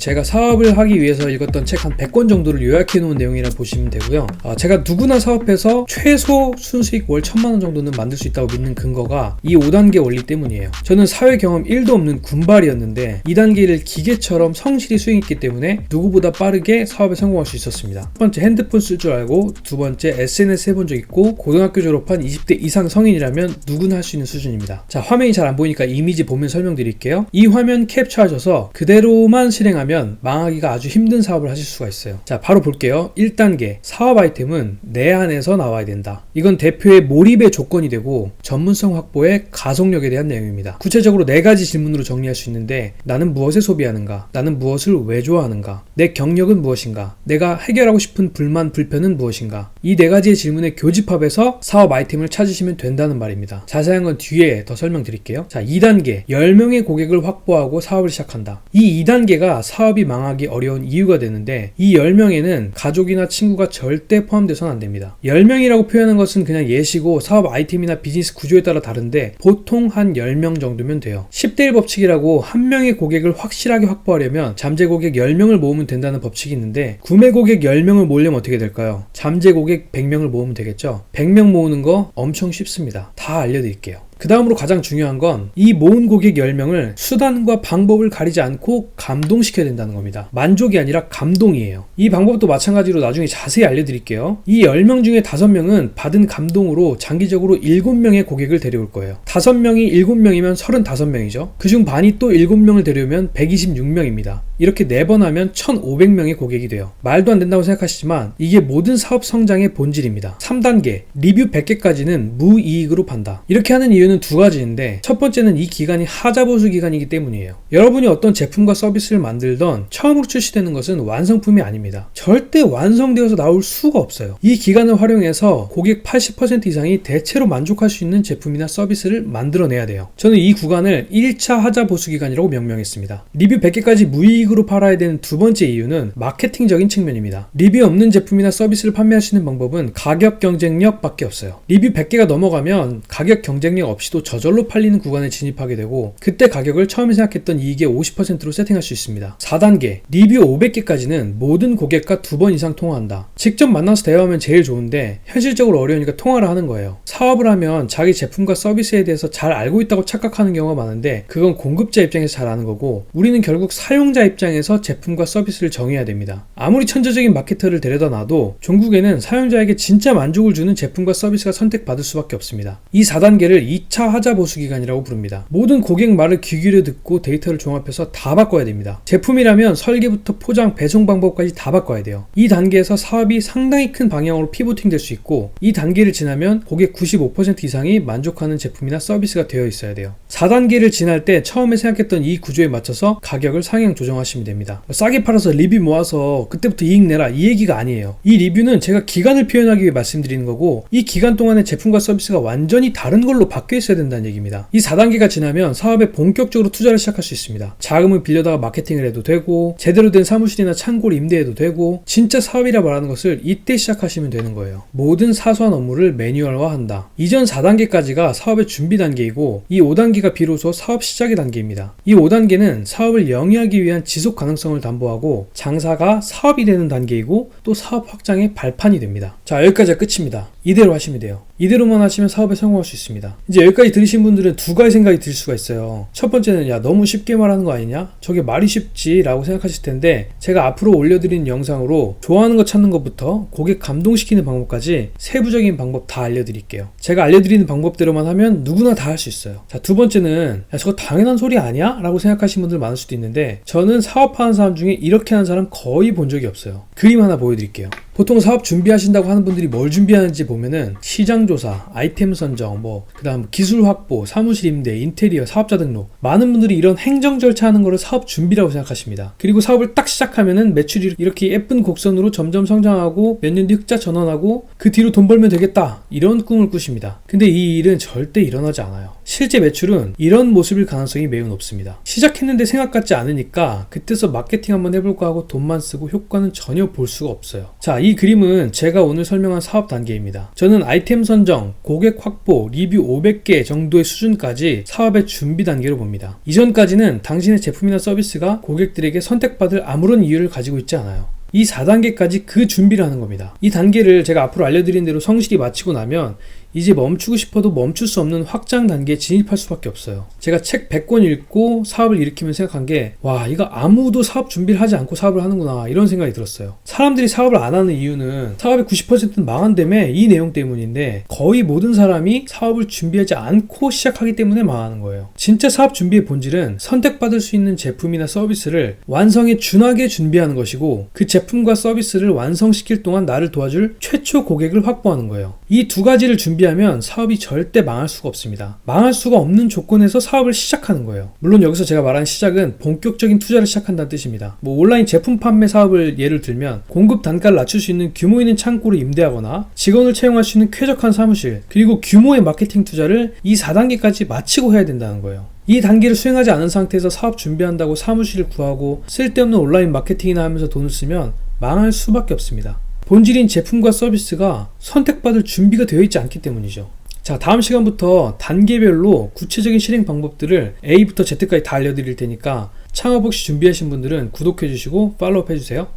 제가 사업을 하기 위해서 읽었던 책 한 100권 정도를 요약해 놓은 내용이라 보시면 되고요. 제가 누구나 사업해서 최소 순수익 월 1000만원 정도는 만들 수 있다고 믿는 근거가 이 5단계 원리 때문이에요. 저는 사회 경험 1도 없는 군발이었는데 2단계를 기계처럼 성실히 수행했기 때문에 누구보다 빠르게 사업에 성공할 수 있었습니다. 첫 번째, 핸드폰 쓸 줄 알고, 두 번째, SNS 해본 적 있고, 고등학교 졸업한 20대 이상 성인이라면 누구나 할 수 있는 수준입니다. 자, 화면이 잘 안 보이니까 이미지 보면 설명드릴게요. 이 화면 캡처하셔서 그대로만 실행하면 망하기가 아주 힘든 사업을 하실 수가 있어요. 자, 바로 볼게요. 1단계, 사업 아이템은 내 안에서 나와야 된다. 이건 대표의 몰입의 조건이 되고 전문성 확보의 가속력에 대한 내용입니다. 구체적으로 4가지 질문으로 정리할 수 있는데, 나는 무엇에 소비하는가? 나는 무엇을 왜 좋아하는가? 내 경력은 무엇인가? 내가 해결하고 싶은 불만, 불편은 무엇인가? 이 4가지의 질문의 교집합에서 사업 아이템을 찾으시면 된다는 말입니다. 자세한 건 뒤에 더 설명드릴게요. 자, 2단계, 10명의 고객을 확보하고 사업을 시작한다. 이 2단계가 사업이 망하기 어려운 이유가 되는데, 이 10명에는 가족이나 친구가 절대 포함돼서는 안 됩니다. 10명이라고 표현한 것은 그냥 예시고 사업 아이템이나 비즈니스 구조에 따라 다른데 보통 한 10명 정도면 돼요. 10대1 법칙이라고 한 명의 고객을 확실하게 확보하려면 잠재 고객 10명을 모으면 된다는 법칙이 있는데, 구매 고객 10명을 모으려면 어떻게 될까요? 잠재 고객 100명을 모으면 되겠죠? 100명 모으는 거 엄청 쉽습니다. 다 알려드릴게요. 그 다음으로 가장 중요한 건 이 모은 고객 10명을 수단과 방법을 가리지 않고 감동시켜야 된다는 겁니다. 만족이 아니라 감동이에요. 이 방법도 마찬가지로 나중에 자세히 알려드릴게요. 이 10명 중에 5명은 받은 감동으로 장기적으로 7명의 고객을 데려올 거예요. 5명이 7명이면 35명이죠. 그중 반이 또 7명을 데려오면 126명입니다. 이렇게 4번 하면 1500명의 고객이 돼요. 말도 안 된다고 생각하시지만 이게 모든 사업 성장의 본질입니다. 3단계, 리뷰 100개까지는 무이익으로 판다. 이렇게 하는 이유는 2가지인데, 첫 번째는 이 기간이 하자보수 기간이기 때문이에요. 여러분이 어떤 제품과 서비스를 만들던 처음으로 출시되는 것은 완성품이 아닙니다. 절대 완성되어서 나올 수가 없어요. 이 기간을 활용해서 고객 80% 이상이 대체로 만족할 수 있는 제품이나 서비스를 만들어내야 돼요. 저는 이 구간을 1차 하자보수 기간이라고 명명했습니다. 리뷰 100개까지 무이익으로 팔아야 되는 2번째 이유는 마케팅적인 측면입니다. 리뷰 없는 제품이나 서비스를 판매할 수 있는 방법은 가격 경쟁력 밖에 없어요. 리뷰 100개가 넘어가면 가격 경쟁력 없이도 저절로 팔리는 구간에 진입하게 되고, 그때 가격을 처음에 생각했던 이익의 50%로 세팅할 수 있습니다. 4단계, 리뷰 500개까지는 모든 고객과 2번 이상 통화한다. 직접 만나서 대화하면 제일 좋은데 현실적으로 어려우니까 통화를 하는 거예요. 사업을 하면 자기 제품과 서비스에 대해서 잘 알고 있다고 착각하는 경우가 많은데, 그건 공급자 입장에서 잘 아는 거고, 우리는 결국 사용자 입장에서 제품과 서비스를 정해야 됩니다. 아무리 천재적인 마케터를 데려다 놔도 종국에는 사용자에게 진짜 만족을 주는 제품과 서비스가 선택받을 수밖에 없습니다. 이 4단계를 2차 하자보수 기간이라고 부릅니다. 모든 고객 말을 귀 기울여 듣고 데이터를 종합해서 다 바꿔야 됩니다. 제품이라면 설계부터 포장, 배송 방법까지 다 바꿔야 돼요. 이 단계에서 사업이 상당히 큰 방향으로 피보팅 될 수 있고, 이 단계를 지나면 고객 95% 이상이 만족하는 제품이나 서비스가 되어 있어야 돼요. 4단계를 지날 때 처음에 생각했던 이 구조에 맞춰서 가격을 상향 조정하시면 됩니다. 싸게 팔아서 리뷰 모아서 그때부터 이익 내라, 이 얘기가 아니에요. 이 리뷰는 제가 기간을 표현하기 위해 말씀드리는 거고, 이 기간 동안에 제품과 서비스가 완전히 다른 걸로 바뀌어 있어야 된다는 얘기입니다. 이 4단계가 지나면 사업에 본격적으로 투자를 시작할 수 있습니다. 자금을 빌려다가 마케팅을 해도 되고, 제대로 된 사무실이나 창고를 임대해도 되고, 진짜 사업이라 말하는 것을 이때 시작하시면 되는 거예요. 모든 사소한 업무를 매뉴얼화한다. 이전 4단계까지가 사업의 준비 단계이고, 이 5단계가 비로소 사업 시작의 단계입니다. 이 5단계는 사업을 영위하기 위한 지속 가능성을 담보하고 장사가 사업이 되는 단계이고, 또 사업 확장의 발판이 됩니다. 자, 여기까지가 끝입니다. 이대로 하시면 돼요. 이대로만 하시면 사업에 성공할 수 있습니다. 이제 여기까지 들으신 분들은 2가지 생각이 들 수가 있어요. 첫 번째는, 야, 너무 쉽게 말하는 거 아니냐? 저게 말이 쉽지? 라고 생각하실 텐데, 제가 앞으로 올려드리는 영상으로 좋아하는 거 찾는 것부터 고객 감동시키는 방법까지 세부적인 방법 다 알려드릴게요. 제가 알려드리는 방법대로만 하면 누구나 다 할 수 있어요. 자, 2번째는, 야, 저거 당연한 소리 아니야? 라고 생각하시는 분들 많을 수도 있는데, 저는 사업하는 사람 중에 이렇게 하는 사람 거의 본 적이 없어요. 그림 하나 보여드릴게요. 보통 사업 준비하신다고 하는 분들이 뭘 준비하는지 보면은 시장 조사, 아이템 선정, 그다음 기술 확보, 사무실 임대, 인테리어, 사업자 등록. 많은 분들이 이런 행정 절차 하는 거를 사업 준비라고 생각하십니다. 그리고 사업을 딱 시작하면은 매출이 이렇게 예쁜 곡선으로 점점 성장하고 몇 년 뒤 흑자 전환하고 그 뒤로 돈 벌면 되겠다, 이런 꿈을 꾸십니다. 근데 이 일은 절대 일어나지 않아요. 실제 매출은 이런 모습일 가능성이 매우 높습니다. 시작했는데 생각 같지 않으니까 그때서 마케팅 한번 해볼까 하고 돈만 쓰고 효과는 전혀 볼 수가 없어요. 자, 이 그림은 제가 오늘 설명한 사업 단계입니다. 저는 아이템 선정, 고객 확보, 리뷰 500개 정도의 수준까지 사업의 준비 단계로 봅니다. 이전까지는 당신의 제품이나 서비스가 고객들에게 선택받을 아무런 이유를 가지고 있지 않아요. 이 4단계까지 그 준비를 하는 겁니다. 이 단계를 제가 앞으로 알려드린 대로 성실히 마치고 나면 이제 멈추고 싶어도 멈출 수 없는 확장 단계에 진입할 수밖에 없어요. 제가 책 100권 읽고 사업을 일으키면 생각한 게, 와, 이거 아무도 사업 준비를 하지 않고 사업을 하는구나, 이런 생각이 들었어요. 사람들이 사업을 안 하는 이유는 사업의 90%는 망한다며, 이 내용 때문인데 거의 모든 사람이 사업을 준비하지 않고 시작하기 때문에 망하는 거예요. 진짜 사업 준비의 본질은 선택받을 수 있는 제품이나 서비스를 완성에 준하게 준비하는 것이고, 그 제품과 서비스를 완성시킬 동안 나를 도와줄 최초 고객을 확보하는 거예요. 이 두 가지를 준비하면 사업이 절대 망할 수가 없습니다. 망할 수가 없는 조건에서 사업을 시작하는 거예요. 물론 여기서 제가 말하는 시작은 본격적인 투자를 시작한다는 뜻입니다. 온라인 제품 판매 사업을 예를 들면 공급 단가를 낮출 수 있는 규모 있는 창고를 임대하거나 직원을 채용할 수 있는 쾌적한 사무실, 그리고 규모의 마케팅 투자를 이 4단계까지 마치고 해야 된다는 거예요. 이 단계를 수행하지 않은 상태에서 사업 준비한다고 사무실을 구하고 쓸데없는 온라인 마케팅이나 하면서 돈을 쓰면 망할 수밖에 없습니다. 본질인 제품과 서비스가 선택받을 준비가 되어 있지 않기 때문이죠. 자, 다음 시간부터 단계별로 구체적인 실행 방법들을 A부터 Z까지 다 알려드릴 테니까 창업 혹시 준비하신 분들은 구독해 주시고 팔로우 해주세요.